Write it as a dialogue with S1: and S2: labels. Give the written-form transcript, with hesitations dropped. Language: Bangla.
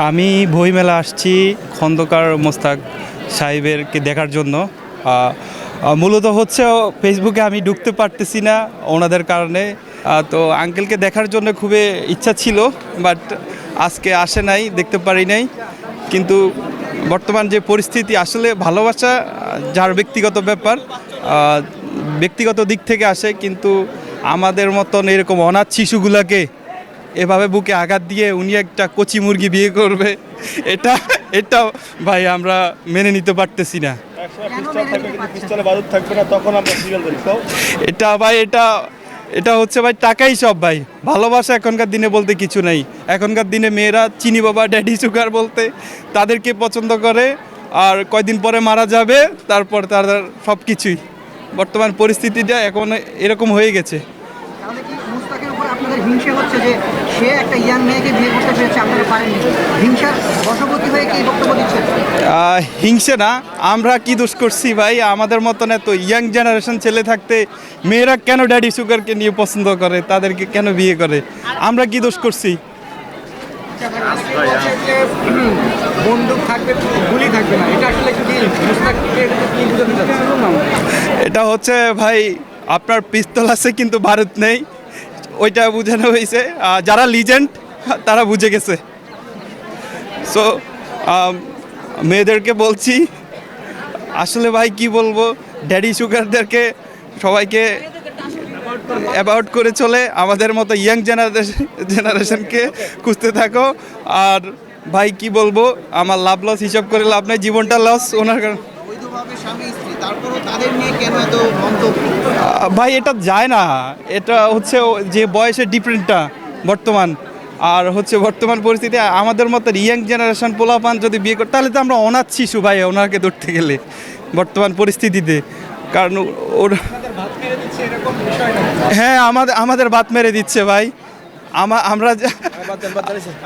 S1: আমি বইমেলা আসছি খন্দকার মোস্তাক সাহেবেরকে দেখার জন্য। মূলত হচ্ছে ফেসবুকে আমি ঢুকতে পারতেছি না ওনাদের কারণে। তো আঙ্কেলকে দেখার জন্য খুবই ইচ্ছা ছিল, বাট আজকে আসে নাই, দেখতে পারি নাই। কিন্তু বর্তমান যে পরিস্থিতি, আসলে ভালোবাসা যার ব্যক্তিগত ব্যাপার, ব্যক্তিগত দিক থেকে আসে, কিন্তু আমাদের মতন এরকম অনাথ শিশুগুলাকে এভাবে বুকে আঘাত দিয়ে উনি একটা কচি মুরগি বিয়ে করবে, এটা এটা ভাই আমরা মেনে নিতে পারতেছি না। এটা ভাই এটা এটা হচ্ছে ভাই টাকাই সব ভাই। ভালোবাসা এখনকার দিনে বলতে কিছু নাই। এখনকার দিনে মেয়েরা চিনি বাবা ড্যাডি সুগার বলতে তাদেরকে পছন্দ করে, আর কয়দিন পরে মারা যাবে, তারপর তাদের সব কিছুই। বর্তমান পরিস্থিতিটা এখন এরকম হয়ে গেছে।
S2: আপনাদের হিংসা হচ্ছে যে সে একটা ইয়াং মেয়েকে বিয়ে করতে পেরেছে, আপনারা পারেননি, হিংসার বশবর্তী হয়ে কি বক্তব্য দিচ্ছেন?
S1: হিংসে না, আমরা কি দোষ করছি ভাই? আমাদের মতন এত ইয়াং জেনারেশন ছেলে থাকতে মেয়েরা কেন ড্যাডি সুগারকে নিয়ে পছন্দ করে, তাদেরকে কেন বিয়ে করে? আমরা কি দোষ করছি?
S2: বন্দুক থাকবে, গুলি থাকবে না, এটা আসলে কি বোঝাতে চাচ্ছেন?
S1: এটা হচ্ছে ভাই আপনার পিস্তল আছে কিন্তু বারুদ নেই, ওইটা বোঝানো হয়েছে। যারা লিজেন্ড তারা বুঝে গেছে। সো মেয়েদেরকে বলছি, আসলে ভাই কি বলবো, ড্যাডি সুগারদেরকে সবাইকে অ্যাভয়েড করে চলে আমাদের মতো ইয়াং জেনারেশনকে খুঁজতে থাকো। আর ভাই কি বলবো, আমার লাভ লস হিসাব করে লাভ নেই, জীবনটা লস ওনার কারণে। ভাই এটা যায় না, এটা হচ্ছে যে বয়সের ডিফারেন্টটা বর্তমান, আর হচ্ছে বর্তমান পরিস্থিতি আমাদের মতো ইয়াং জেনারেশন পোলাপান যদি বিয়ে করে, তাহলে তো আমরা অনাথ শিশু ভাই ওনাকে ধরতে গেলে বর্তমান পরিস্থিতিতে। কারণ ওর হ্যাঁ আমাদের ভাত মেরে দিচ্ছে ভাই। আমরা